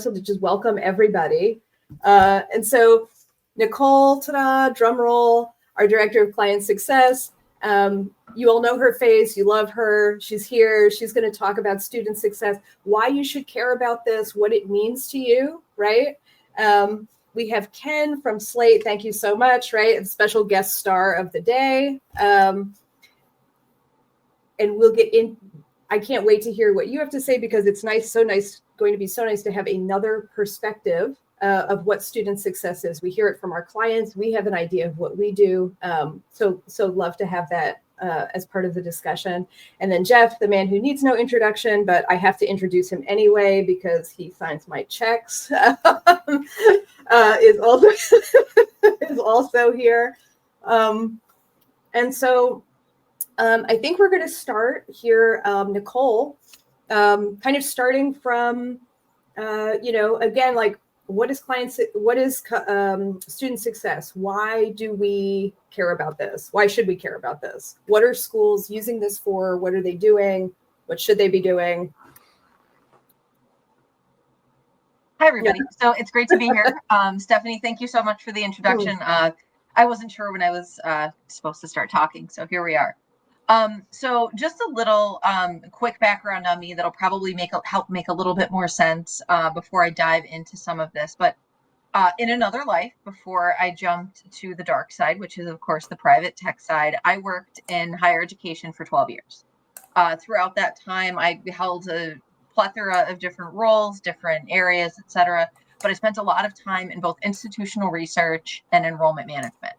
So to just welcome everybody. And so Nicole, ta-da, drum roll, our Director of Client Success. You all know her face, you love her. She's here. She's going to talk about student success, why you should care about this, what it means to you, right? We have Ken from Slate. Thank you so much, right? A special guest star of the day. And we'll get in. I can't wait to hear what you have to say because it's going to be so nice to have another perspective of what student success is. We hear it from our clients. We have an idea of what we do. So love to have that as part of the discussion. And then Jeff, the man who needs no introduction, but I have to introduce him anyway because he signs my checks, is also here. And so I think we're going to start here, Nicole, kind of starting from, again, like what is student success? Why do we care about this? Why should we care about this? What are schools using this for? What are they doing? What should they be doing? Hi, everybody. Yeah. So it's great to be here. Stephanie, thank you so much for the introduction. I wasn't sure when I was supposed to start talking, so here we are. So just a little quick background on me that'll probably help make a little bit more sense before I dive into some of this. But in another life, before I jumped to the dark side, which is, of course, the private tech side, I worked in higher education for 12 years. Throughout that time, I held a plethora of different roles, different areas, et cetera. But I spent a lot of time in both institutional research and enrollment management.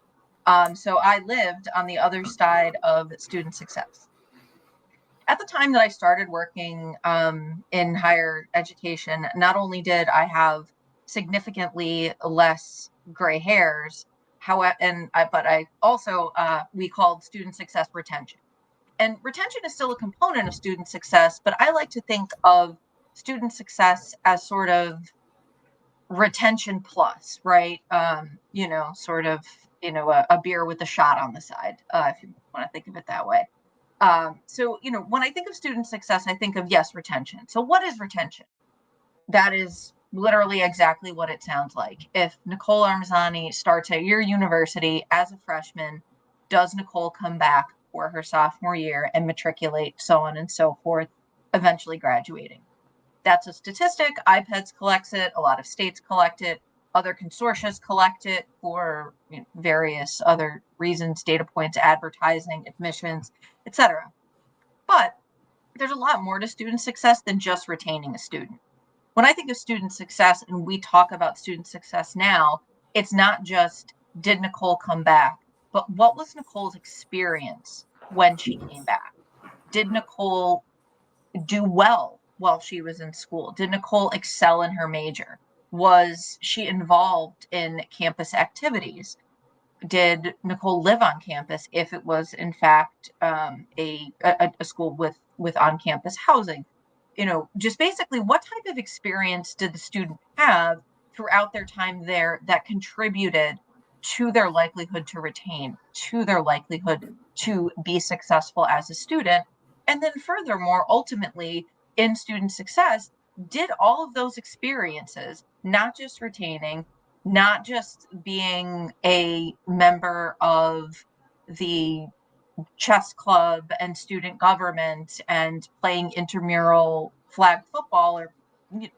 So I lived on the other side of student success. At the time that I started working in higher education, not only did I have significantly less gray hairs, but I also, we called student success retention. And retention is still a component of student success, but I like to think of student success as sort of retention plus, right? Sort of, a beer with a shot on the side, if you want to think of it that way. So, when I think of student success, I think of, yes, retention. So what is retention? That is literally exactly what it sounds like. If Nicole Armezzani starts at your university as a freshman, does Nicole come back for her sophomore year and matriculate, so on and so forth, eventually graduating? That's a statistic. IPEDS collects it. A lot of states collect it. Other consortia collect it for various other reasons, data points, advertising, admissions, etc. But there's a lot more to student success than just retaining a student. When I think of student success and we talk about student success now, it's not just did Nicole come back, but what was Nicole's experience when she came back? Did Nicole do well while she was in school? Did Nicole excel in her major? Was she involved in campus activities? Did Nicole live on campus if it was in fact a school with on-campus housing? Just basically what type of experience did the student have throughout their time there that contributed to their likelihood to retain, to their likelihood to be successful as a student? And then furthermore, ultimately in student success, did all of those experiences, not just retaining, not just being a member of the chess club and student government and playing intramural flag football or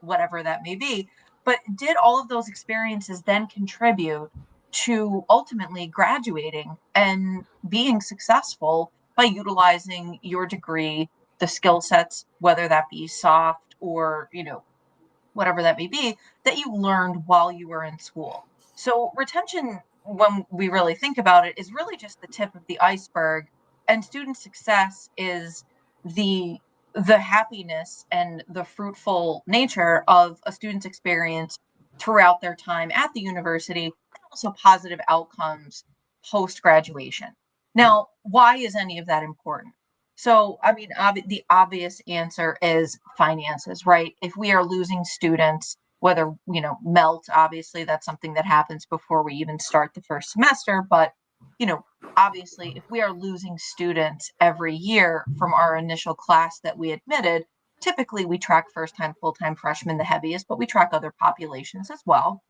whatever that may be, but did all of those experiences then contribute to ultimately graduating and being successful by utilizing your degree, the skill sets, whether that be soft or, whatever that may be, that you learned while you were in school? So retention, when we really think about it, is really just the tip of the iceberg. And student success is the happiness and the fruitful nature of a student's experience throughout their time at the university, and also positive outcomes post-graduation. Now, why is any of that important? So, I mean, the obvious answer is finances, right? If we are losing students, whether, melt, obviously that's something that happens before we even start the first semester. But, obviously, if we are losing students every year from our initial class that we admitted, typically we track first-time, full-time freshmen the heaviest, but we track other populations as well.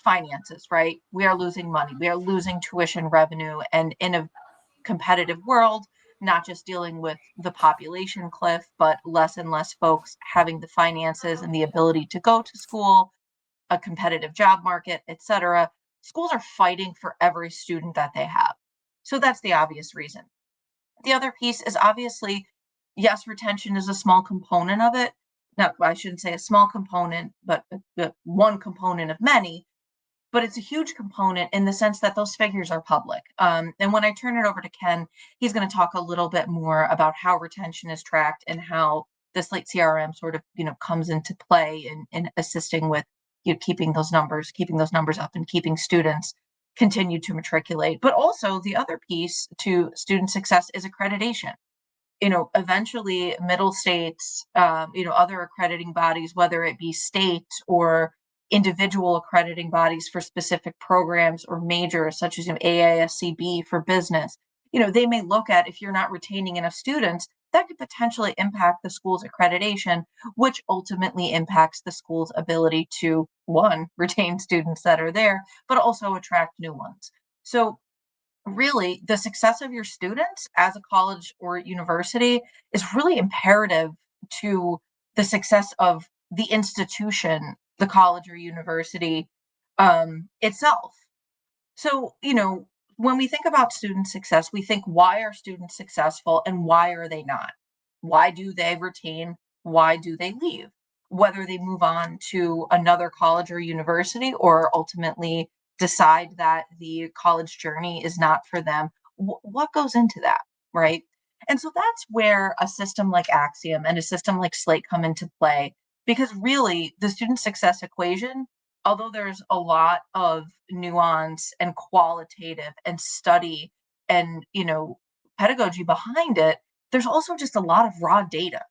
Finances, right? We are losing money. We are losing tuition revenue. And in a competitive world, not just dealing with the population cliff, but less and less folks having the finances and the ability to go to school, a competitive job market, etc. Schools are fighting for every student that they have. So that's the obvious reason. The other piece is obviously, yes, retention is a small component of it. No, I shouldn't say a small component, but one component of many. But it's a huge component in the sense that those figures are public. And when I turn it over to Ken, he's going to talk a little bit more about how retention is tracked and how the Slate CRM sort of, comes into play in assisting with keeping those numbers up and keeping students continue to matriculate. But also the other piece to student success is accreditation. Eventually middle states, other accrediting bodies, whether it be state or individual accrediting bodies for specific programs or majors, such as AISCB for business, they may look at, if you're not retaining enough students, that could potentially impact the school's accreditation, which ultimately impacts the school's ability to, one, retain students that are there, but also attract new ones. So really, the success of your students as a college or university is really imperative to the success of the institution, the college or university itself. So, when we think about student success, we think, why are students successful and why are they not? Why do they retain? Why do they leave? Whether they move on to another college or university or ultimately decide that the college journey is not for them, what goes into that, right? And so that's where a system like Axiom and a system like Slate come into play, because really the student success equation, although there's a lot of nuance and qualitative and study and, pedagogy behind it, there's also just a lot of raw data.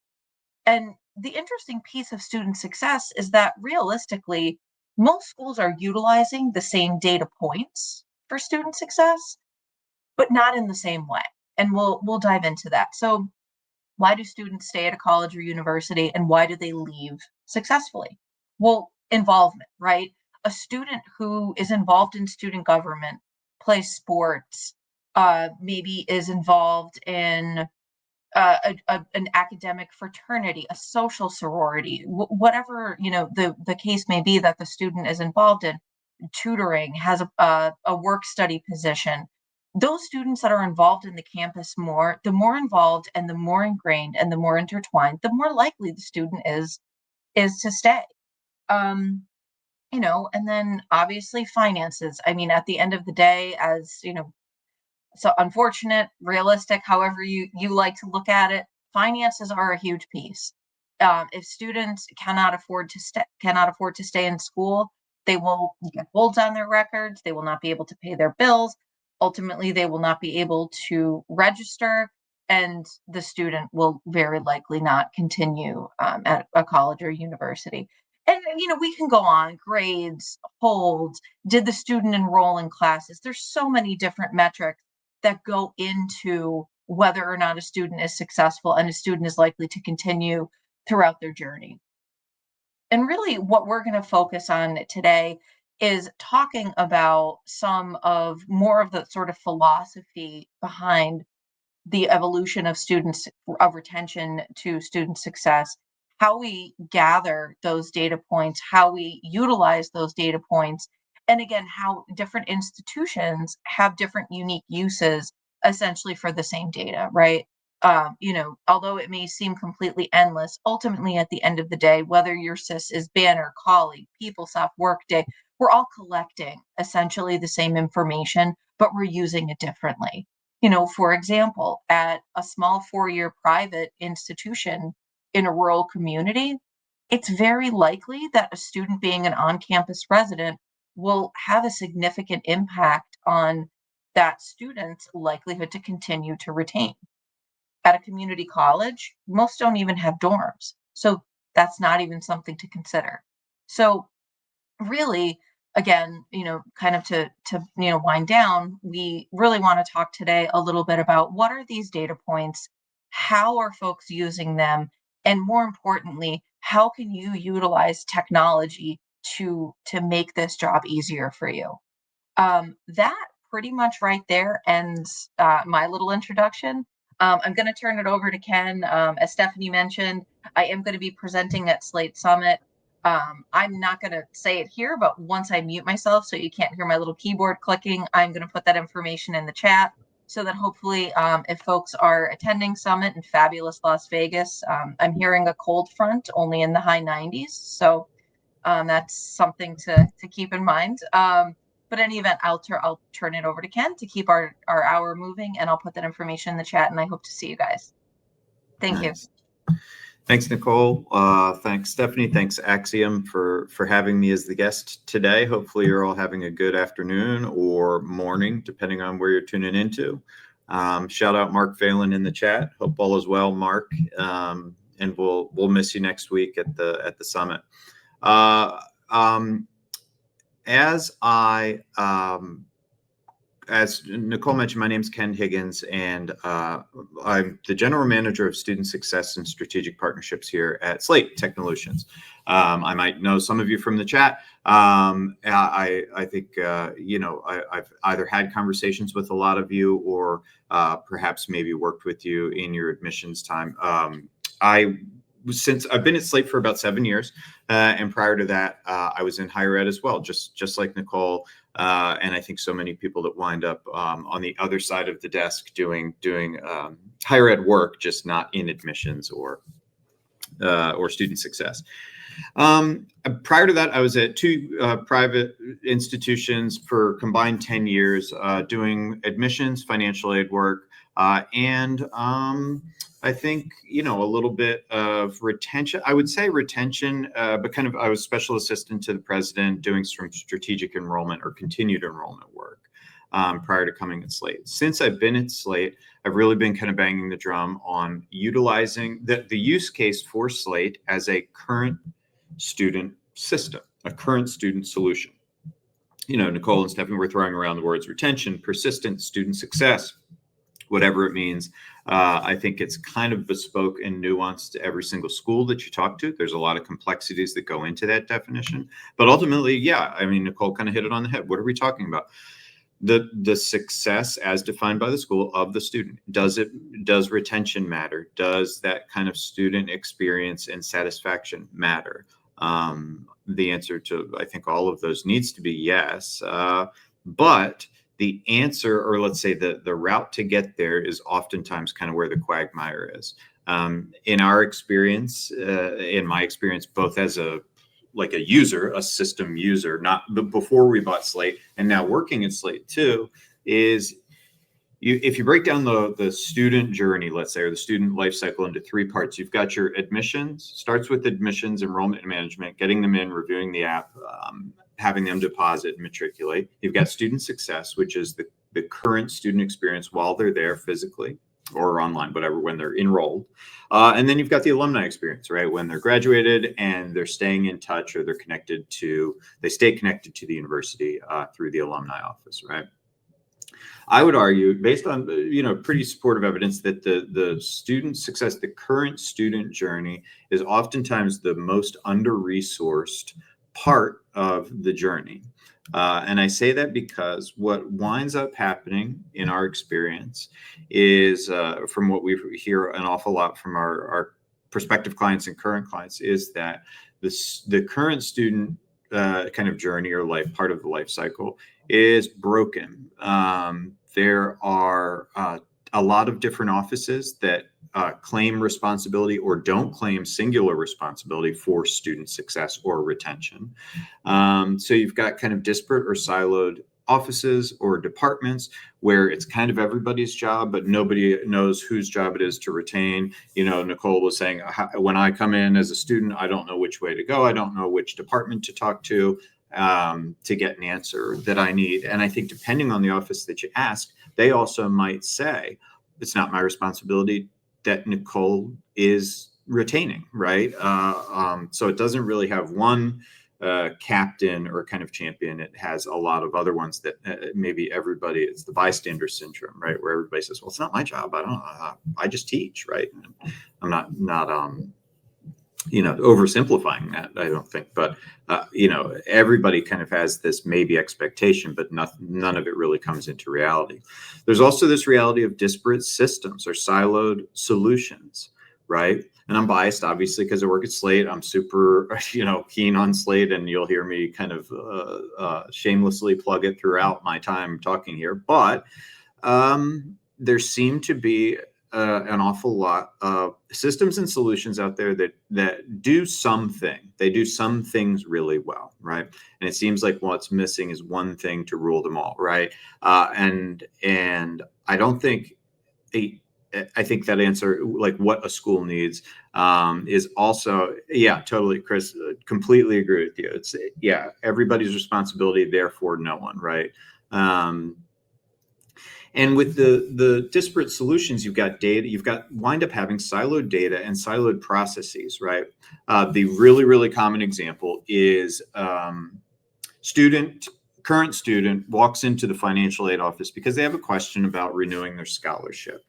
And the interesting piece of student success is that realistically, most schools are utilizing the same data points for student success, but not in the same way. And we'll dive into that. So why do students stay at a college or university and why do they leave successfully? Well, involvement, right? A student who is involved in student government, plays sports, maybe is involved in an academic fraternity, a social sorority, whatever the case may be that the student is involved in, tutoring, has a work study position. Those students that are involved in the campus more, the more involved and the more ingrained and the more intertwined, the more likely the student is to stay. And then obviously finances. I mean, at the end of the day, as so unfortunate, realistic, however you like to look at it, finances are a huge piece. If students cannot afford to stay in school, they will get holds on their records. They will not be able to pay their bills. Ultimately, they will not be able to register, and the student will very likely not continue at a college or university. And we can go on: grades, holds, did the student enroll in classes? There's so many different metrics that go into whether or not a student is successful and a student is likely to continue throughout their journey. And really what we're going to focus on today is talking about some of more of the sort of philosophy behind the evolution of students, of retention to student success, how we gather those data points, how we utilize those data points, and again, how different institutions have different unique uses essentially for the same data, right? Although it may seem completely endless, ultimately at the end of the day, whether your SIS is Banner, Colleague, PeopleSoft, Workday, we're all collecting essentially the same information, but we're using it differently. For example, at a small 4-year private institution in a rural community, it's very likely that a student being an on-campus resident will have a significant impact on that student's likelihood to continue to retain. At a community college, most don't even have dorms. So that's not even something to consider. So really, again, kind of to wind down, we really want to talk today a little bit about what are these data points, how are folks using them, And more importantly, how can you utilize technology to make this job easier for you? That pretty much right there ends my little introduction. I'm going to turn it over to Ken. As Stephanie mentioned, I am going to be presenting at Slate Summit. I'm not going to say it here, but once I mute myself so you can't hear my little keyboard clicking, I'm going to put that information in the chat so that hopefully if folks are attending Summit in fabulous Las Vegas, I'm hearing a cold front only in the high 90s. So that's something to keep in mind. But in any event, I'll turn it over to Ken to keep our hour moving, and I'll put that information in the chat, and I hope to see you guys. Thank you. Thanks, Nicole. Thanks, Stephanie. Thanks, Axiom, for having me as the guest today. Hopefully you're all having a good afternoon or morning, depending on where you're tuning into. Shout out Mark Phelan in the chat. Hope all is well, Mark. And we'll miss you next week at the summit. As Nicole mentioned, my name is Ken Higgins, and I'm the General Manager of Student Success and Strategic Partnerships here at Slate Technolutions. I might know some of you from the chat. I think, I've either had conversations with a lot of you or perhaps maybe worked with you in your admissions time. Since I've been at Slate for about 7 years, and prior to that, I was in higher ed as well, just like Nicole, and I think so many people that wind up on the other side of the desk doing higher ed work, just not in admissions or student success. Prior to that, I was at two private institutions for combined 10 years, doing admissions, financial aid work, and I think, a little bit of retention. I would say retention, but kind of I was special assistant to the president doing some strategic enrollment or continued enrollment work prior to coming at Slate. Since I've been at Slate, I've really been kind of banging the drum on utilizing the use case for Slate as a current student system, a current student solution. Nicole and Stephanie were throwing around the words retention, persistence, student success, whatever it means. I think it's kind of bespoke and nuanced to every single school that you talk to. There's a lot of complexities that go into that definition. But ultimately, Nicole kind of hit it on the head. What are we talking about? The success as defined by the school of the student. Does retention matter? Does that kind of student experience and satisfaction matter? The answer to, I think, all of those needs to be yes. But the answer, or let's say the route to get there, is oftentimes kind of where the quagmire is. In our experience, in my experience, both as a user, a system user, not before we bought Slate and now working at Slate too, is if you break down the student journey, let's say, or the student life cycle into three parts, you've got your admissions, starts with admissions, enrollment and management, getting them in, reviewing the app, having them deposit and matriculate. You've got student success, which is the current student experience while they're there physically or online, whatever, when they're enrolled. And then you've got the alumni experience, right? When they're graduated and they're staying in touch, or they stay connected to the university through the alumni office, right? I would argue, based on pretty supportive evidence, that the student success, the current student journey, is oftentimes the most under-resourced part of the journey. And I say that because what winds up happening in our experience is, from what we hear an awful lot from our prospective clients and current clients, is that the current student kind of journey or part of the life cycle is broken. There are a lot of different offices that claim responsibility or don't claim singular responsibility for student success or retention. So you've got kind of disparate or siloed offices or departments where it's kind of everybody's job, but nobody knows whose job it is to retain. Nicole was saying, when I come in as a student, I don't know which way to go. I don't know which department to talk to get an answer that I need. And I think depending on the office that you ask, they also might say, it's not my responsibility that Nicole is retaining, right? So it doesn't really have one captain or kind of champion. It has a lot of other ones that maybe everybody, it's the bystander syndrome, right? Where everybody says, well, it's not my job. I just teach, right? I'm not oversimplifying that, I don't think, but everybody kind of has this maybe expectation, but none of it really comes into reality. There's also this reality of disparate systems or siloed solutions, right? And I'm biased, obviously, because I work at Slate. I'm super, keen on Slate, and you'll hear me kind of shamelessly plug it throughout my time talking here. But there seem to be an awful lot of systems and solutions out there that do something. They do some things really well, right? And it seems like what's missing is one thing to rule them all, right? And I don't think I think that answer, like what a school needs, is also, yeah, totally, Chris, completely agree with you. It's, yeah, everybody's responsibility, therefore no one, right? And with the disparate solutions, you've got data, wind up having siloed data and siloed processes, right? The really, really common example is current student walks into the financial aid office because they have a question about renewing their scholarship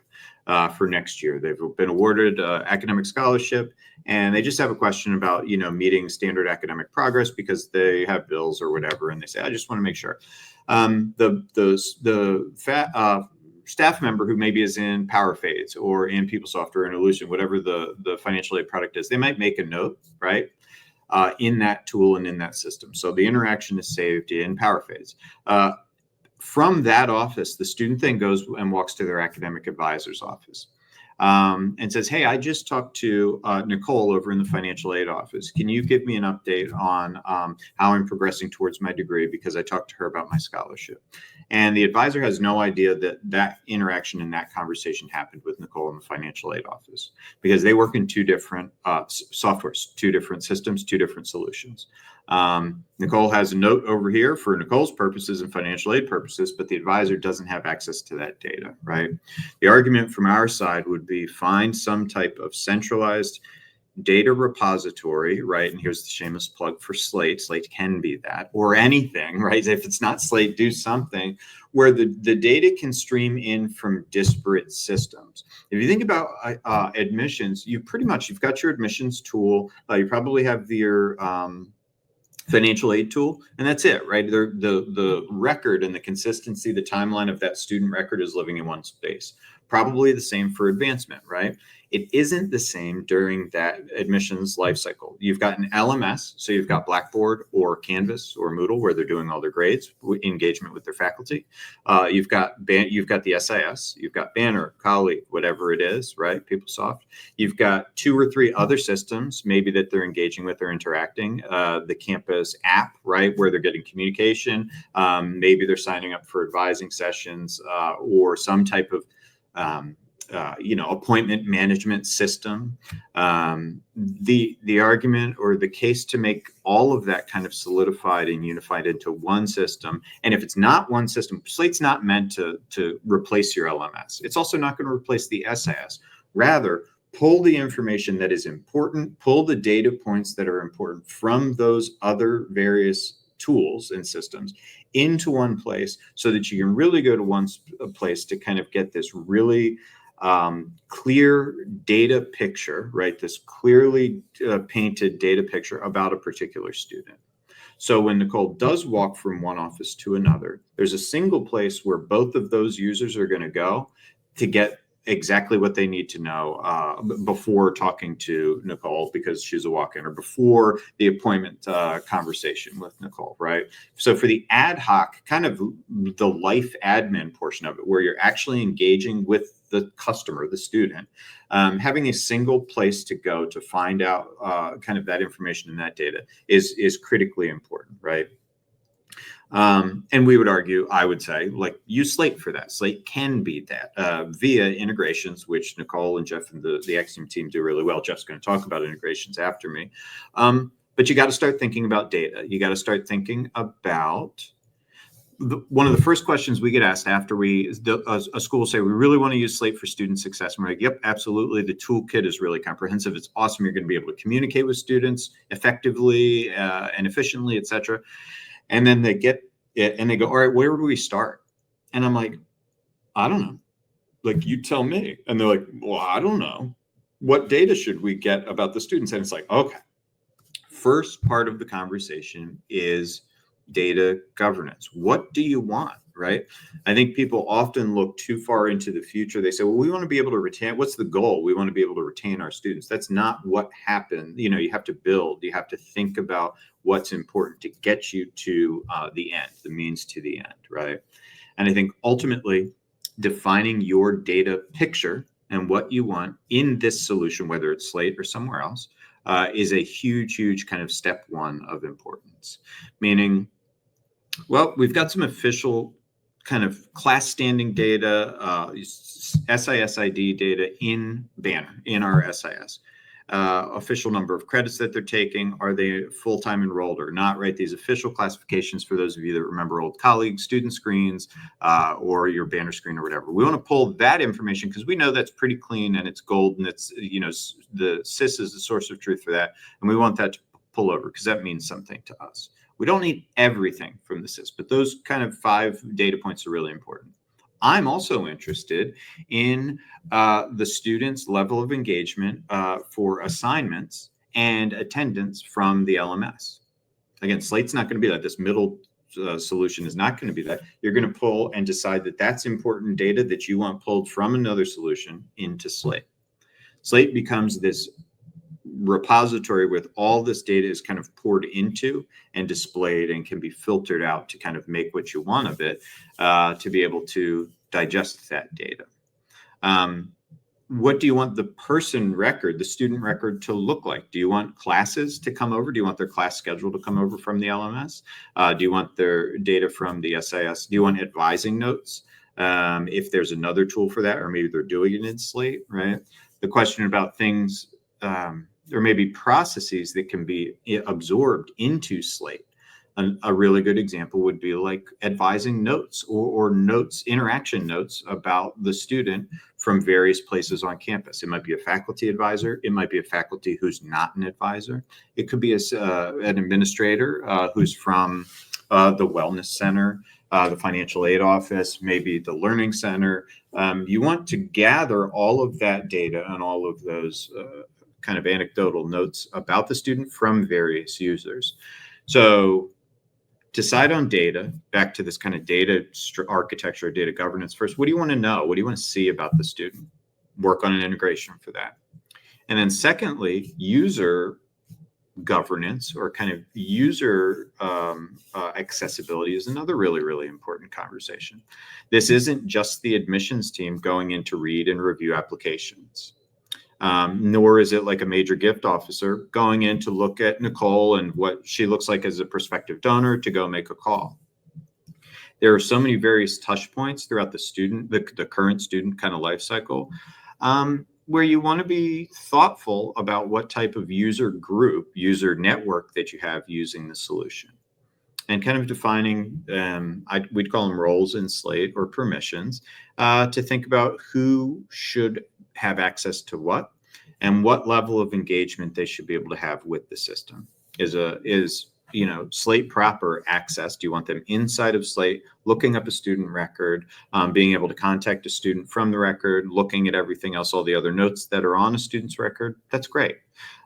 for next year. They've been awarded academic scholarship, and they just have a question about, meeting standard academic progress because they have bills or whatever, and they say, I just want to make sure. Staff member who maybe is in PowerFades or in PeopleSoft or in Illusion, whatever the financial aid product is, they might make a note, right, in that tool and in that system. So the interaction is saved in PowerFades. From that office, the student then goes and walks to their academic advisor's office. And says, hey, I just talked to Nicole over in the financial aid office. Can you give me an update on how I'm progressing towards my degree, because I talked to her about my scholarship? And the advisor has no idea that interaction and that conversation happened with Nicole in the financial aid office, because they work in two different softwares, two different systems, two different solutions. Nicole has a note over here for Nicole's purposes and financial aid purposes, but the advisor doesn't have access to that data, right? The argument from our side would be find some type of centralized data repository, right? And here's the shameless plug for Slate. Slate can be that, or anything, right? If it's not Slate, do something where the data can stream in from disparate systems. If you think about admissions, you've got your admissions tool. You probably have your financial aid tool, and that's it, right? The record and the consistency, the timeline of that student record is living in one space. Probably the same for advancement, right? It isn't the same during that admissions life cycle. You've got an LMS, so you've got Blackboard or Canvas or Moodle where they're doing all their grades, engagement with their faculty. You've got the SIS, you've got Banner, Colleague, whatever it is, right? PeopleSoft. You've got 2 or 3 other systems, maybe that they're engaging with or interacting. The campus app, right, where they're getting communication. Maybe they're signing up for advising sessions or some type of appointment management system. The argument or the case to make all of that kind of solidified and unified into one system. And if it's not one system, Slate's not meant to replace your LMS. It's also not going to replace the SIS. Rather, pull the information that is important, pull the data points that are important from those other various tools and systems into one place, so that you can really go to one place to kind of get this really clear data picture, right? This clearly painted data picture about a particular student. So when Nicole does walk from one office to another, there's a single place where both of those users are going to go to get exactly what they need to know before talking to Nicole, because she's a walk-in, or before the appointment conversation with Nicole, right? So for the ad hoc, kind of the life admin portion of it, where you're actually engaging with the customer, the student, having a single place to go to find out kind of that information and that data is critically important, right? And we would argue, I would say, like, use Slate for that. Slate can be that via integrations, which Nicole and Jeff and the Axiom team do really well. Jeff's going to talk about integrations after me. But you got to start thinking about data. You got to start thinking about one of the first questions we get asked after a school will say, we really want to use Slate for student success. And we're like, yep, absolutely. The toolkit is really comprehensive. It's awesome. You're going to be able to communicate with students effectively and efficiently, et cetera. And then they get it and they go, all right, where do we start? And I'm like, I don't know. Like, you tell me. And they're like, well, I don't know. what data should we get about the students? And it's like, okay, first part of the conversation is data governance. What do you want, right? I think people often look too far into the future. They say, well, we want to be able to retain, what's the goal? We want to be able to retain our students. That's not what happened. You know, you have to build, you have to think about what's important to get you to the end, the means to the end, right? And I think ultimately defining your data picture and what you want in this solution, whether it's Slate or somewhere else, is a huge kind of step one of importance. Meaning, well, we've got some official kind of class standing data, SISID data in Banner, in our SIS. Official number of credits that they're taking, are they full-time enrolled or not, right? These official classifications for those of you that remember old colleagues, student screens, or your Banner screen or whatever. We want to pull that information because we know that's pretty clean and it's gold and it's, you know, the SIS is the source of truth for that. And we want that to pull over because that means something to us. We don't need everything from the SIS, but those kind of 5 data points are really important. I'm also interested in the students' level of engagement for assignments and attendance from the LMS. Again, Slate's not going to be that. This middle solution is not going to be that. You're going to pull and decide that that's important data that you want pulled from another solution into Slate. Slate becomes this repository with all this data is kind of poured into and displayed and can be filtered out to kind of make what you want of it to be able to digest that data. What do you want the person record, the student record to look like? Do you want classes to come over? Do you want their class schedule to come over from the LMS? Do you want their data from the SIS? Do you want advising notes? If there's another tool for that, or maybe they're doing it in Slate, right? The question about things, or maybe processes that can be absorbed into Slate. A really good example would be like advising notes or notes, interaction notes about the student from various places on campus. It might be a faculty advisor. It might be a faculty who's not an advisor. It could be an administrator who's from the wellness center, the financial aid office, maybe the learning center. You want to gather all of that data and all of those kind of anecdotal notes about the student from various users. So decide on data, back to this kind of data architecture, data governance first. What do you want to know? What do you want to see about the student? Work on an integration for that. And then secondly, user governance or kind of user accessibility is another really important conversation. This isn't just the admissions team going in to read and review applications. Nor is it like a major gift officer going in to look at Nicole and what she looks like as a prospective donor to go make a call. There are so many various touch points throughout the student, the current student kind of life cycle, where you want to be thoughtful about what type of user group, user network that you have using the solution. And kind of defining, we'd call them roles in Slate or permissions, to think about who should have access to what and what level of engagement they should be able to have with the system. Is Slate proper access? Do you want them inside of Slate, looking up a student record, being able to contact a student from the record, looking at everything else, all the other notes that are on a student's record? That's great.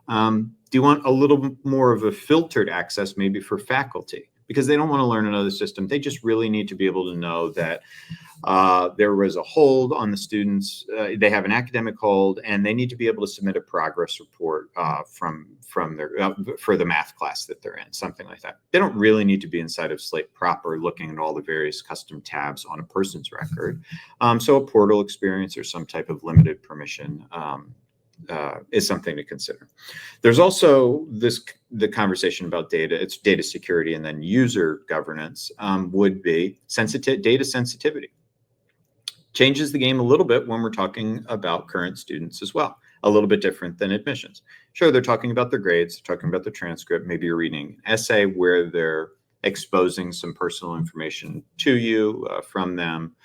Do you want a little more of a filtered access maybe for faculty? Because they don't want to learn another system. They just really need to be able to know that there was a hold on the students. They have an academic hold, and they need to be able to submit a progress report from their for the math class that they're in, something like that. They don't really need to be inside of Slate proper, looking at all the various custom tabs on a person's record. So a portal experience or some type of limited permission is something to consider. There's also the conversation about data. It's data security, and then user governance would be data sensitivity. Changes the game a little bit when we're talking about current students as well. A little bit different than admissions. Sure, they're talking about their grades, they're talking about their transcript. Maybe you're reading an essay where they're exposing some personal information to you from them.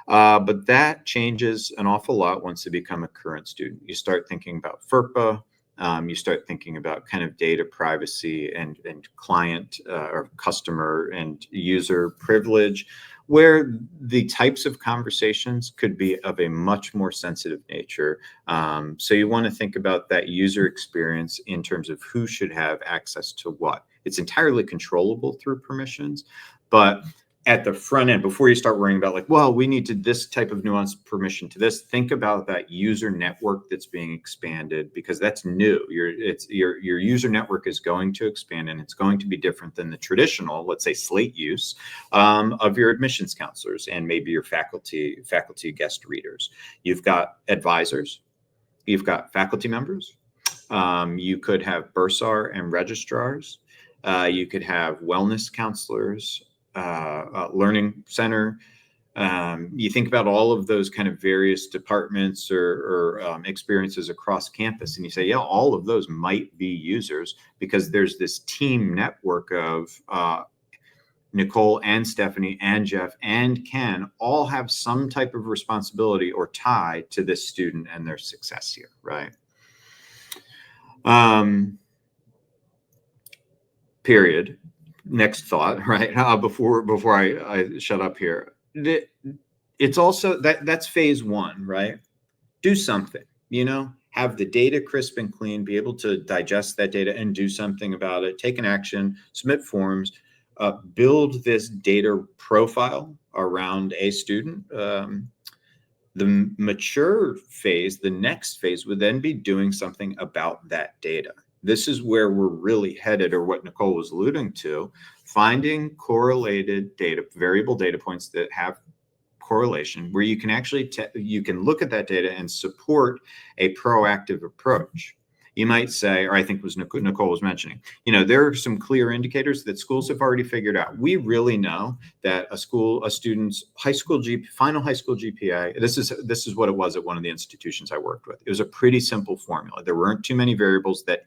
But that changes an awful lot once they become a current student. You start thinking about FERPA. You start thinking about kind of data privacy and client or customer and user privilege. where the types of conversations could be of a much more sensitive nature. So you want to think about that user experience in terms of who should have access to what. It's entirely controllable through permissions, but at the front end, before you start worrying about like, well, we need to this type of nuanced permission to this, think about that user network that's being expanded, because that's new. Your user network is going to expand, and it's going to be different than the traditional, let's say, Slate use of your admissions counselors and maybe your faculty guest readers. You've got advisors, you've got faculty members, you could have bursar and registrars, you could have wellness counselors, learning center. You think about all of those kind of various departments or experiences across campus, and you say, yeah, all of those might be users, because there's this team network of Nicole and Stephanie and Jeff and Ken all have some type of responsibility or tie to this student and their success here, right? Period. Next thought, right? Before I shut up here, it's also that's phase one, right? Do something, have the data crisp and clean, be able to digest that data and do something about it, take an action, submit forms, build this data profile around a student. The mature phase, the next phase would then be doing something about that data. This is where we're really headed, or what Nicole was alluding to, finding correlated data, variable data points that have correlation, where you can actually you can look at that data and support a proactive approach. You might say, or I think was Nicole was mentioning, there are some clear indicators that schools have already figured out. We really know that a student's final high school GPA. This is what it was at one of the institutions I worked with. It was a pretty simple formula. There weren't too many variables that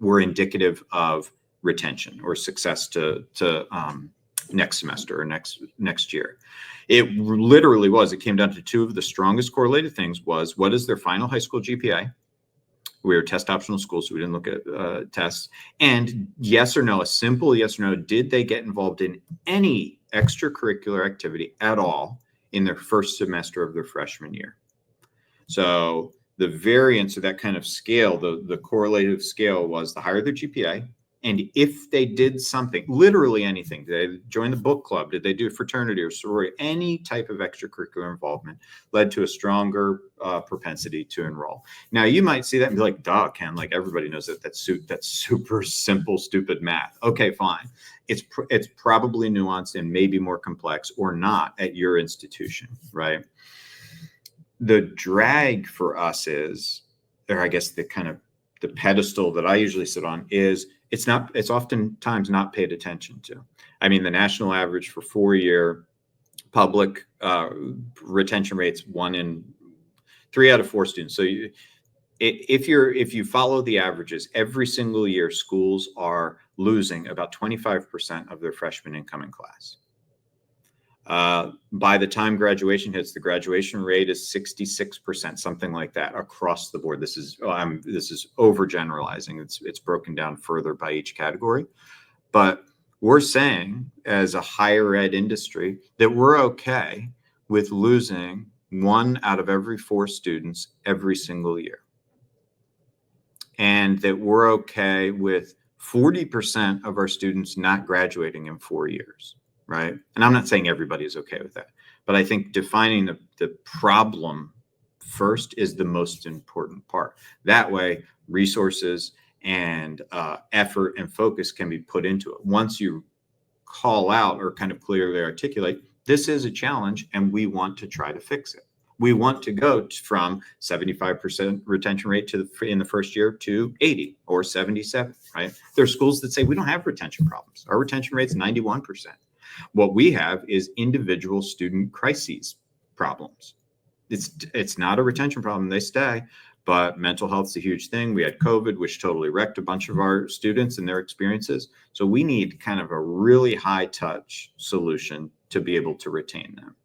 were indicative of retention or success to next semester or next year. It literally was. It came down to two of the strongest correlated things: was what is their final high school GPA? We were test optional school, so we didn't look at tests. And yes or no, a simple yes or no, did they get involved in any extracurricular activity at all in their first semester of their freshman year? So the variance of that kind of scale, the correlative scale, was the higher their GPA. And if they did something, literally anything, did they join the book club? Did they do fraternity or sorority? Any type of extracurricular involvement led to a stronger propensity to enroll. Now, you might see that and be like, duh, Ken, like everybody knows that that's super simple, stupid math. Okay, fine. It's probably nuanced and maybe more complex, or not, at your institution, right? The drag for us is, or I guess the kind of the pedestal that I usually sit on is, it's oftentimes not paid attention to. I mean, the national average for 4-year public retention rates, 1 in 3 out of 4 students. So if you follow the averages, every single year schools are losing about 25% of their freshman incoming class. By the time graduation hits, the graduation rate is 66%, something like that, across the board. This is overgeneralizing. It's broken down further by each category, but we're saying as a higher ed industry that we're okay with losing 1 out of every 4 students every single year, and that we're okay with 40% of our students not graduating in 4 years. Right. And I'm not saying everybody is okay with that, but I think defining the problem first is the most important part. That way, resources and effort and focus can be put into it. Once you call out or kind of clearly articulate, this is a challenge and we want to try to fix it. We want to go from 75% retention rate in the first year to 80 or 77, right? There are schools that say we don't have retention problems. Our retention rate is 91%. What we have is individual student crises problems. It's not a retention problem. They stay, but mental health is a huge thing. We had COVID, which totally wrecked a bunch of our students and their experiences. So we need kind of a really high touch solution to be able to retain them.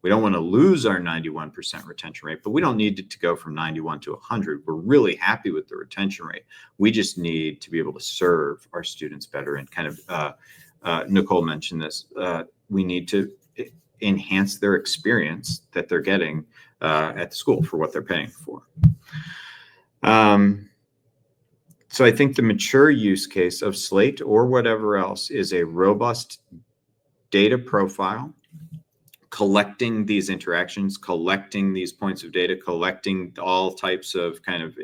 We don't want to lose our 91% retention rate, but we don't need it to go from 91 to 100. We're really happy with the retention rate. We just need to be able to serve our students better and kind of Nicole mentioned this. We need to enhance their experience that they're getting at the school for what they're paying for. So I think the mature use case of Slate or whatever else is a robust data profile, collecting these interactions, collecting these points of data, collecting all types of kind of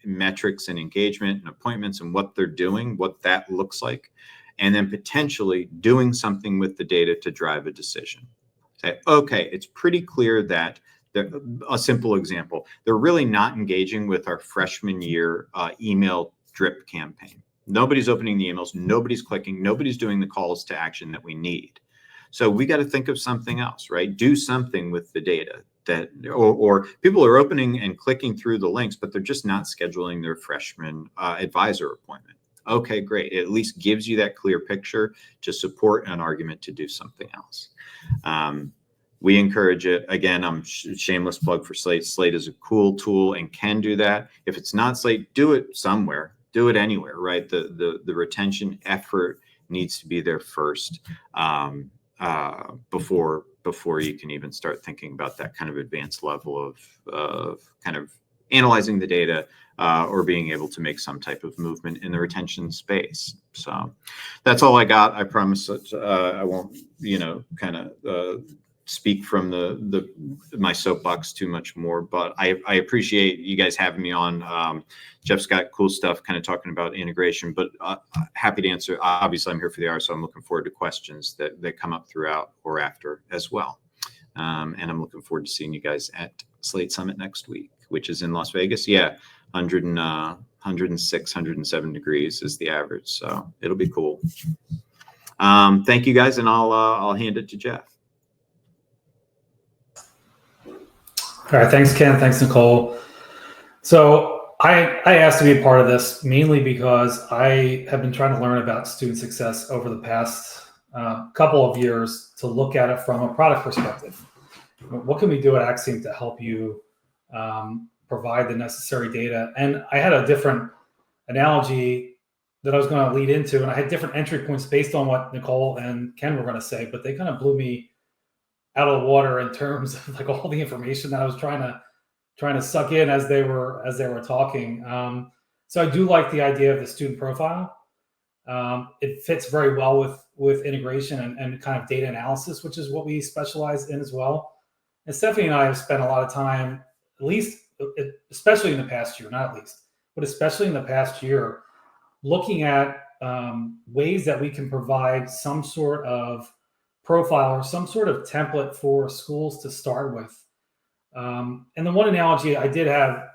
metrics and engagement and appointments and what they're doing, what that looks like, and then potentially doing something with the data to drive a decision. Say, okay, it's pretty clear that a simple example, they're really not engaging with our freshman year email drip campaign. Nobody's opening the emails, nobody's clicking, nobody's doing the calls to action that we need. So we got to think of something else, right? Do something with the data that, or people are opening and clicking through the links, but they're just not scheduling their freshman advisor appointment. Okay, great. It at least gives you that clear picture to support an argument to do something else. We encourage it. Again, I'm shameless plug for Slate. Slate is a cool tool and can do that. If it's not Slate, do it somewhere. Do it anywhere, right? The retention effort needs to be there first before you can even start thinking about that kind of advanced level of kind of analyzing the data or being able to make some type of movement in the retention space. So that's all I got. I promise that I won't, kind of speak from my soapbox too much more, but I appreciate you guys having me on. Jeff's got cool stuff kind of talking about integration, but happy to answer. Obviously, I'm here for the hour, so I'm looking forward to questions that come up throughout or after as well. And I'm looking forward to seeing you guys at Slate Summit next week, which is in Las Vegas. Yeah, 106, 107 degrees is the average, so it'll be cool. Thank you guys, and I'll hand it to Jeff. All right, thanks, Ken. Thanks, Nicole. So I asked to be a part of this mainly because I have been trying to learn about student success over the past couple of years to look at it from a product perspective. What can we do at Axiom to help you provide the necessary data? And I had a different analogy that I was going to lead into, and I had different entry points based on what Nicole and Ken were going to say, but they kind of blew me out of the water in terms of like all the information that I was trying to suck in as they were talking. So I do like the idea of the student profile. It fits very well with integration and kind of data analysis, which is what we specialize in as well. And Stephanie and I have spent a lot of time, at least, especially in the past year, not at least, but especially in the past year, looking at ways that we can provide some sort of profile or some sort of template for schools to start with. And the one analogy I did have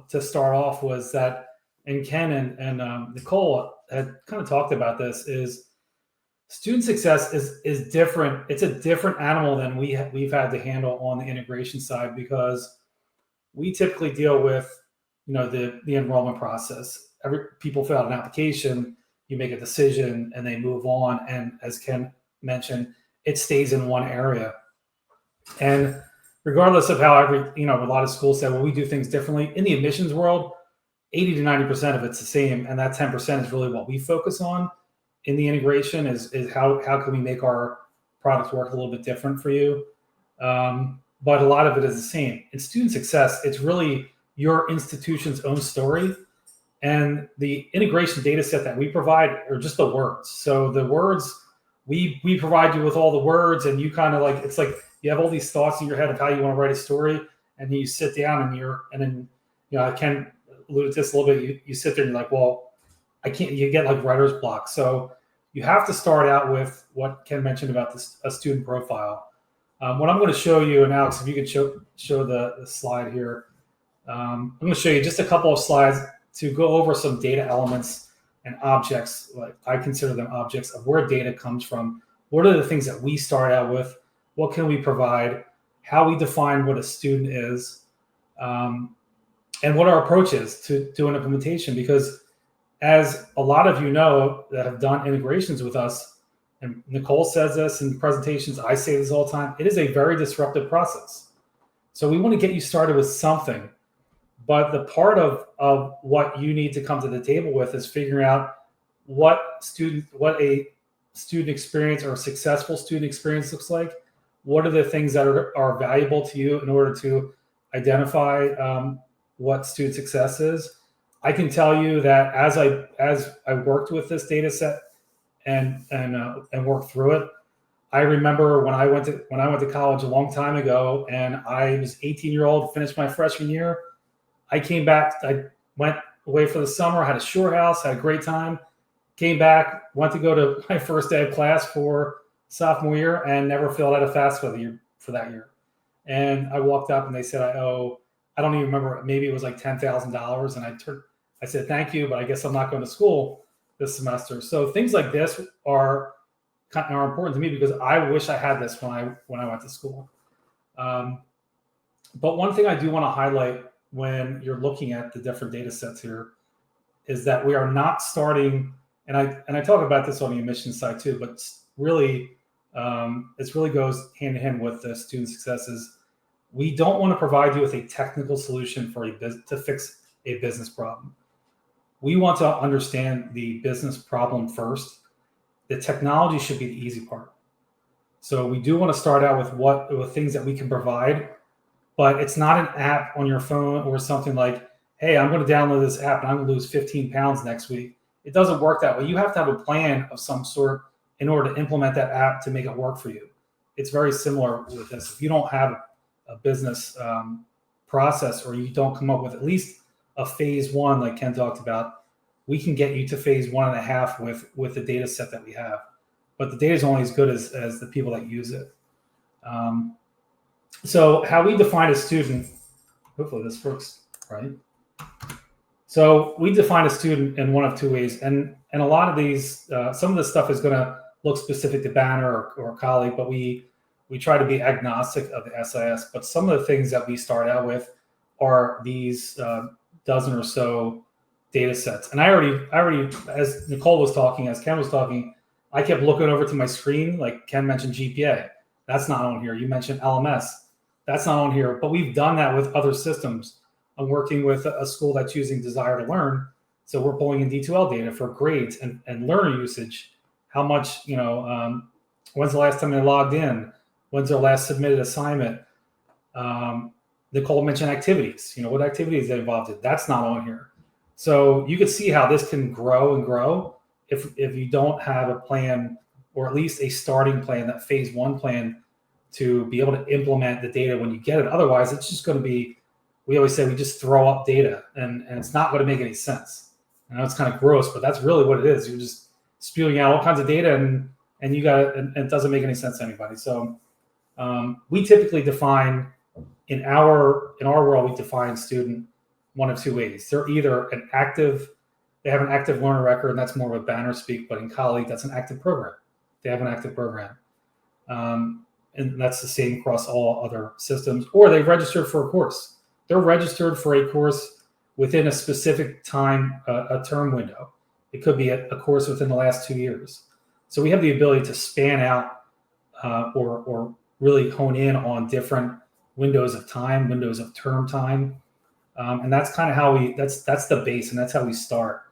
to start off was that, and Ken and Nicole had kind of talked about this, is student success is different. It's a different animal than we've had to handle on the integration side, because we typically deal with, the enrollment process. People fill out an application, you make a decision, and they move on. And as Ken mentioned, it stays in one area. And regardless of how a lot of schools say, well, we do things differently. In the admissions world, 80 to 90% of it's the same. And that 10% is really what we focus on in the integration is how can we make our products work a little bit different for you. But a lot of it is the same. In student success, it's really your institution's own story. And the integration data set that we provide are just the words. So the words, we provide you with all the words, and you kind of like, it's like you have all these thoughts in your head of how you want to write a story, and then you sit down and then I Ken alluded to this a little bit. You sit there and you're like, well, I can't. You get like writer's block. So you have to start out with what Ken mentioned about a student profile. What I'm going to show you, and Alex, if you could show the slide here, I'm going to show you just a couple of slides to go over some data elements and objects, like I consider them objects of where data comes from. What are the things that we start out with? What can we provide? How we define what a student is, and what our approach is to an implementation. Because as a lot of you know that have done integrations with us, and Nicole says this in presentations, I say this all the time, it is a very disruptive process. So we want to get you started with something. But the part of what you need to come to the table with is figuring out what a student experience or a successful student experience looks like, what are the things that are valuable to you in order to identify what student success is. I can tell you that as I worked with this data set and worked through it, I remember when I went to college a long time ago, and I was 18-year-old, finished my freshman year. I came back. I went away for the summer, had a shore house, had a great time. Came back, went to go to my first day of class for sophomore year, and never filled out a FAFSA for that year. And I walked up, and they said, I don't even remember, maybe it was like $10,000. And I said, thank you, but I guess I'm not going to school this semester. So things like this are important to me because I wish I had this when I went to school. But one thing I do want to highlight when you're looking at the different data sets here is that we are not starting, and I talk about this on the admissions side too, but really, it really goes hand in hand with the student successes. We don't want to provide you with a technical solution to fix a business problem. We want to understand the business problem first. The technology should be the easy part. So we do want to start out with things that we can provide, but it's not an app on your phone or something like, hey, I'm going to download this app and I'm going to lose 15 pounds next week. It doesn't work that way. You have to have a plan of some sort in order to implement that app to make it work for you. It's very similar with this. If you don't have a business process, or you don't come up with at least a phase one, like Ken talked about, we can get you to phase 1.5 with the data set that we have. But the data is only as good as the people that use it. So how we define a student, hopefully this works, right? So we define a student in one of two ways. And a lot of these, some of this stuff is going to look specific to Banner or colleague, but we try to be agnostic of the SIS. But some of the things that we start out with are these dozen or so data sets. And I already, as Nicole was talking, as Ken was talking, I kept looking over to my screen, like Ken mentioned GPA. That's not on here. You mentioned LMS. That's not on here. But we've done that with other systems. I'm working with a school that's using Desire to Learn. So we're pulling in D2L data for grades and learner usage. How much, when's the last time they logged in? When's their last submitted assignment? Nicole mentioned activities. What activities they involved in. That's not on here. So you can see how this can grow and grow if you don't have a plan, or at least a starting plan, that phase one plan, to be able to implement the data when you get it. Otherwise, it's just going to be, we always say we just throw up data and it's not going to make any sense. I know it's kind of gross, but that's really what it is. You're just spewing out all kinds of data and it doesn't make any sense to anybody. So we typically define in our world, we define student one of two ways. They're either they have an active learner record, and that's more of a Banner speak, but in colleague, that's an active program. They have an active program. And that's the same across all other systems, or they've registered for a course. They're registered for a course within a specific time, a term window. It could be a course within the last 2 years. So we have the ability to span out or really hone in on different windows of time, windows of term time. And that's kind of how that's the base, and that's how we start.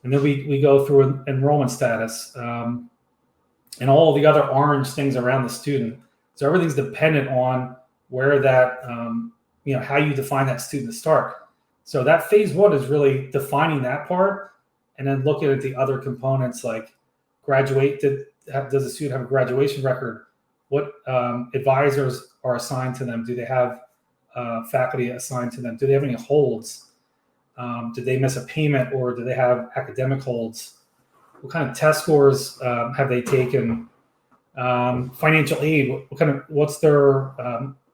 And then we go through enrollment status and all the other orange things around the student. So everything's dependent on where that, how you define that student to start. So that phase one is really defining that part, and then looking at the other components like does the student have a graduation record? What advisors are assigned to them? Do they have faculty assigned to them? Do they have any holds? Did they miss a payment, or do they have academic holds? What kind of test scores have they taken? Financial aid, what's their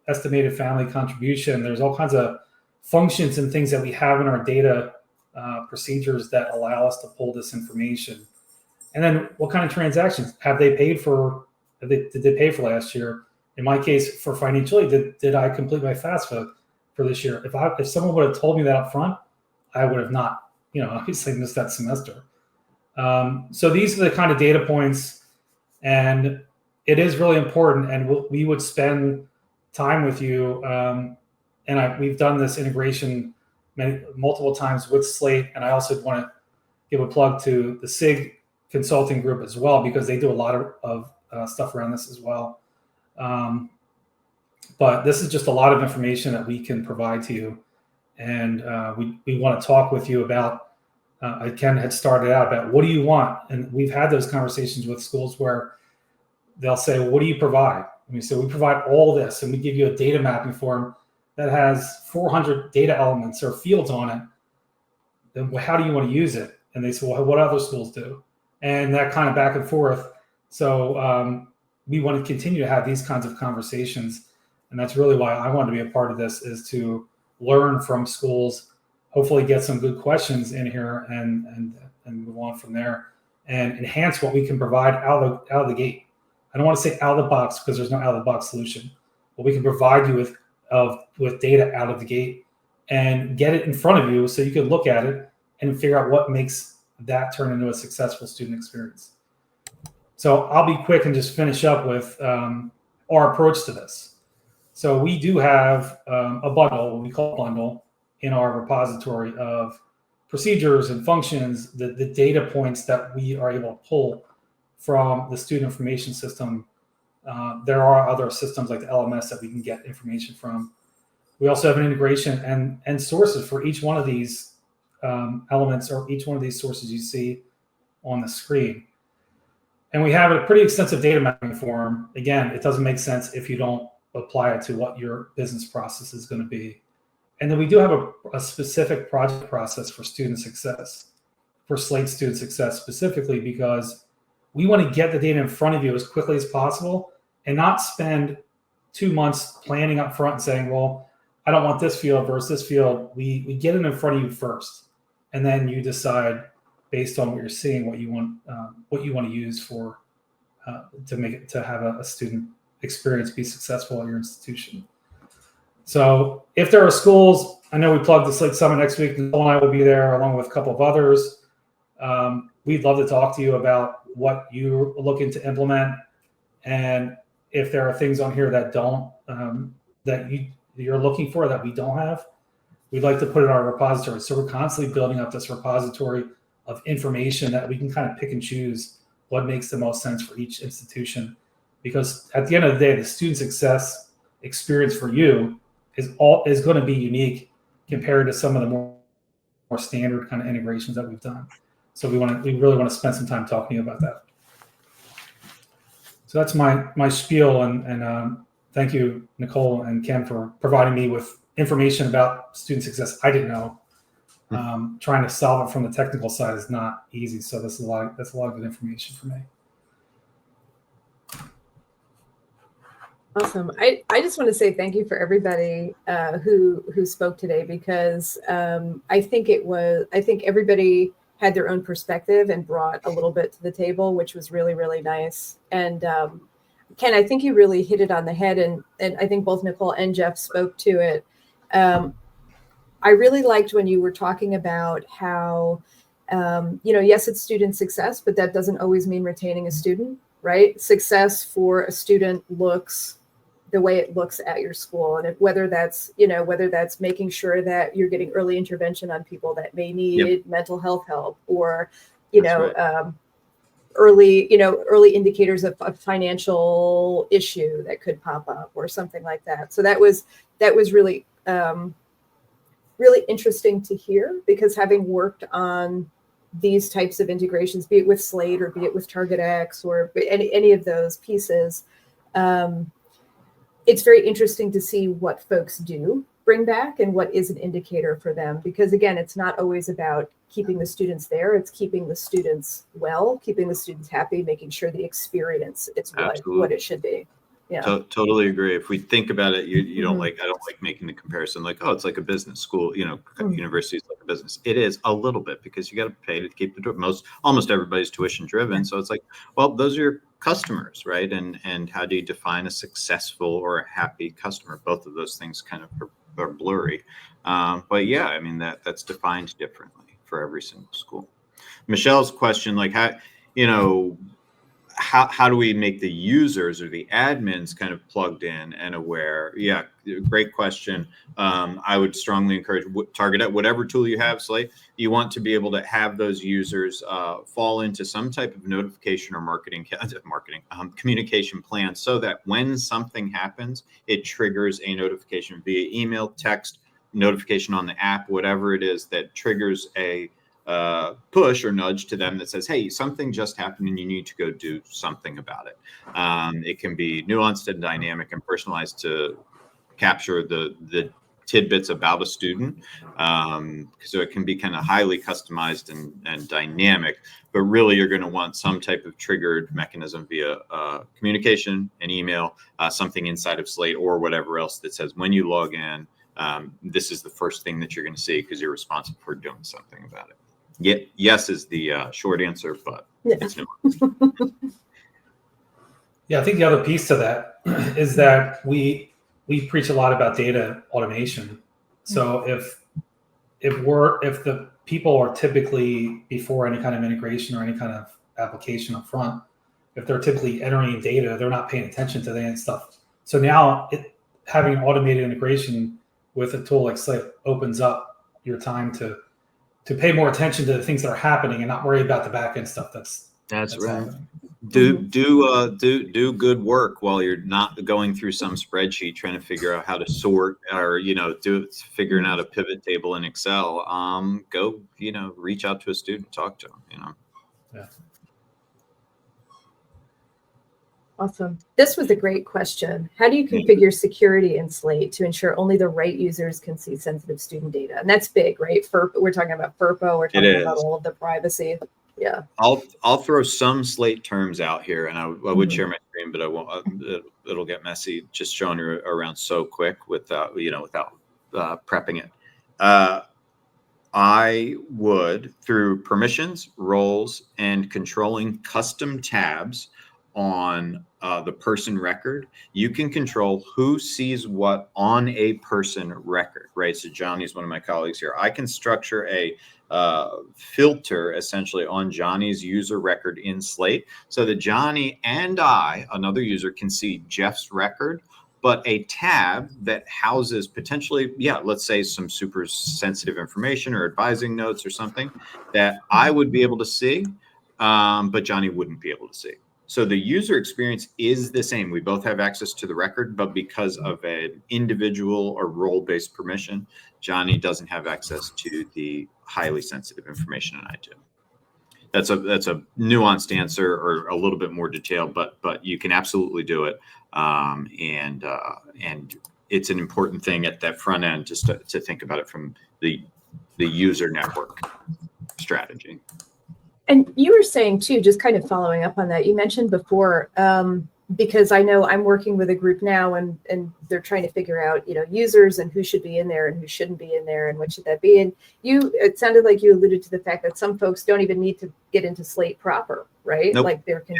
estimated family contribution? There's all kinds of functions and things that we have in our data procedures that allow us to pull this information. And then what kind of transactions have they paid for? Did they pay for last year? In my case, for financial aid, did I complete my FAFSA for this year? If someone would have told me that up front, I would have not, obviously missed that semester. So these are the kind of data points, and it is really important. And we would spend time with you. We've done this integration multiple times with Slate. And I also want to give a plug to the SIG consulting group as well, because they do a lot of stuff around this as well. But this is just a lot of information that we can provide to you. And we want to talk with you about, Ken had started out about, what do you want? And we've had those conversations with schools where they'll say, well, what do you provide? And we say, we provide all this, and we give you a data mapping form that has 400 data elements or fields on it. Then how do you want to use it? And they say, well, what other schools do? And that kind of back and forth. So we want to continue to have these kinds of conversations. And that's really why I want to be a part of this, is to learn from schools, hopefully get some good questions in here and move on from there and enhance what we can provide out of the gate. I don't want to say out of the box, because there's no out of the box solution, but we can provide you with data out of the gate and get it in front of you so you can look at it and figure out what makes that turn into a successful student experience. So I'll be quick and just finish up with our approach to this. So we do have a bundle, what we call a bundle, in our repository of procedures and functions, the data points that we are able to pull from the student information system. There are other systems like the LMS that we can get information from. We also have an integration and sources for each one of these elements, or each one of these sources you see on the screen. And we have a pretty extensive data mapping form. Again, it doesn't make sense if you don't apply it to what your business process is going to be. And then we do have a specific project process for student success, for Slate student success specifically, because we want to get the data in front of you as quickly as possible and not spend 2 months planning up front and saying, well, I don't want this field versus this field. We get it in front of you first, and then you decide based on what you're seeing what you want to use for to have a student experience be successful at your institution. So if there are schools, I know we plugged the Slate Summit next week. Nicole and I will be there along with a couple of others. We'd love to talk to you about what you're looking to implement, and if there are things on here that don't that you're looking for that we don't have, we'd like to put in our repository. So we're constantly building up this repository of information that we can kind of pick and choose what makes the most sense for each institution. Because at the end of the day, the student success experience for you is going to be unique compared to some of the more standard kind of integrations that we've done. So we really want to spend some time talking to you about that. So that's my spiel, and thank you, Nicole and Ken, for providing me with information about student success I didn't know. Trying to solve it from the technical side is not easy. So that's a lot of good information for me. Awesome. I just want to say thank you for everybody who spoke today, because I think everybody had their own perspective and brought a little bit to the table, which was really, really nice. And Ken, I think you really hit it on the head, and I think both Nicole and Jeff spoke to it. I really liked when you were talking about how, yes, it's student success, but that doesn't always mean retaining a student, right? Success for a student looks the way it looks at your school. And whether that's making sure that you're getting early intervention on people that may need mental health help, or, early indicators of a financial issue that could pop up or something like that. So that was really, really interesting to hear, because having worked on these types of integrations, be it with Slate or be it with TargetX or any of those pieces, it's very interesting to see what folks do bring back and what is an indicator for them. Because again, it's not always about keeping the students there. It's keeping the students well, keeping the students happy, making sure the experience is what it should be. Yeah, totally agree. If we think about it, you don't I don't like making the comparison like, oh, it's like a business school, university is like a business. It is a little bit, because you got to pay to keep almost everybody's tuition driven. So it's like, well, those are your customers, right? And how do you define a successful or a happy customer? Both of those things kind of are blurry. But yeah, I mean, that's defined differently for every single school. Michelle's question, like, how do we make the users or the admins kind of plugged in and aware? Yeah, great question. I would strongly encourage target at whatever tool you have, Slate. You want to be able to have those users fall into some type of notification or communication plan, so that when something happens, it triggers a notification via email, text, notification on the app, whatever it is that triggers a push or nudge to them that says, hey, something just happened and you need to go do something about it. It can be nuanced and dynamic and personalized to capture the tidbits about a student. So it can be kind of highly customized and dynamic, but really you're going to want some type of triggered mechanism via communication, an email, something inside of Slate or whatever else that says when you log in, this is the first thing that you're going to see because you're responsible for doing something about it. Yes is the short answer, but it's no. Yeah, I think the other piece to that is that we preach a lot about data automation. So if the people are typically, before any kind of integration or any kind of application up front, if they're typically entering data, they're not paying attention to that stuff. So now having an automated integration with a tool like Slate opens up your time to pay more attention to the things that are happening and not worry about the back end stuff that's right. happening. Do good work while you're not going through some spreadsheet trying to figure out how to sort or figuring out a pivot table in Excel. Go reach out to a student, talk to them. Yeah. Awesome. This was a great question. How do you configure security in Slate to ensure only the right users can see sensitive student data? And that's big, right? We're talking about FERPA. We're talking about all of the privacy. Yeah. I'll throw some Slate terms out here, and I would share my screen, but I won't. It'll get messy just showing you around so quick without prepping it. I would, through permissions, roles, and controlling custom tabs on the person record, you can control who sees what on a person record, right? So Johnny's one of my colleagues here. I can structure a filter essentially on Johnny's user record in Slate so that Johnny and another user, can see Jeff's record, but a tab that houses potentially, let's say some super sensitive information or advising notes or something that I would be able to see, but Johnny wouldn't be able to see. So the user experience is the same. We both have access to the record, but because of an individual or role-based permission, Johnny doesn't have access to the highly sensitive information, and I do. That's a nuanced answer or a little bit more detailed, but you can absolutely do it. And it's an important thing at that front end just to think about it from the user network strategy. And you were saying too, just kind of following up on that, you mentioned before, because I know I'm working with a group now and they're trying to figure out, users and who should be in there and who shouldn't be in there and what should that be. And it sounded like you alluded to the fact that some folks don't even need to get into Slate proper, right? Nope. Like there can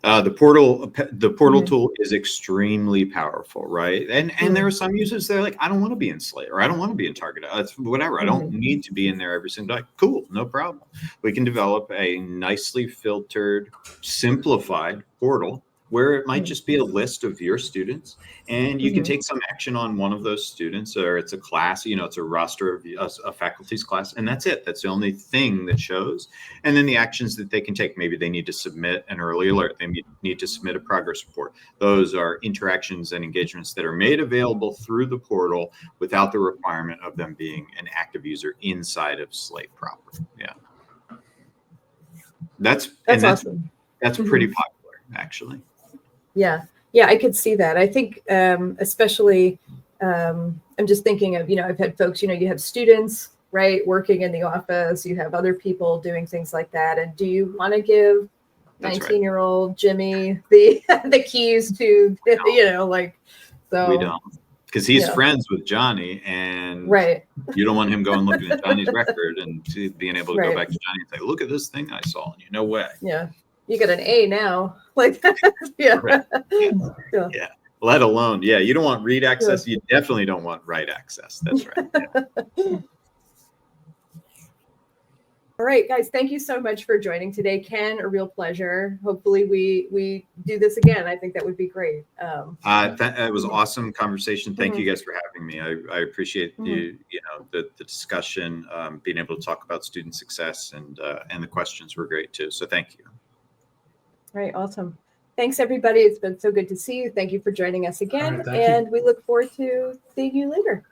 the portal tool is extremely powerful, right? And there are some users that are like, I don't want to be in Slate or I don't want to be in Target. It's whatever. I don't need to be in there every single day. Cool, no problem. We can develop a nicely filtered, simplified portal where it might just be a list of your students, and you can take some action on one of those students, or it's a class, it's a roster of a faculty's class, and that's it. That's the only thing that shows. And then the actions that they can take, maybe they need to submit an early alert, they need to submit a progress report. Those are interactions and engagements that are made available through the portal without the requirement of them being an active user inside of Slate proper. Yeah. That's awesome. That's pretty popular, actually. Yeah, I could see that. I think especially, I'm just thinking of, I've had folks, you have students, right, working in the office, you have other people doing things like that. And do you want to give 19-year-old Jimmy the keys to, so. We don't. Because he's friends with Johnny, and you don't want him going looking at Johnny's record and being able to go back to Johnny and say, look at this thing I saw. And no way. Yeah. You get an A now. Let alone, you don't want read access. You definitely don't want write access. That's right. Yeah. All All right, guys, thank you so much for joining today. Ken, a real pleasure. Hopefully we do this again. I think that would be great. It was awesome conversation. Thank you guys for having me. I appreciate the discussion, being able to talk about student success, and the questions were great too. So thank you. All right, awesome. Thanks, everybody. It's been so good to see you. Thank you for joining us again, All right, thank you. and we look forward to seeing you later.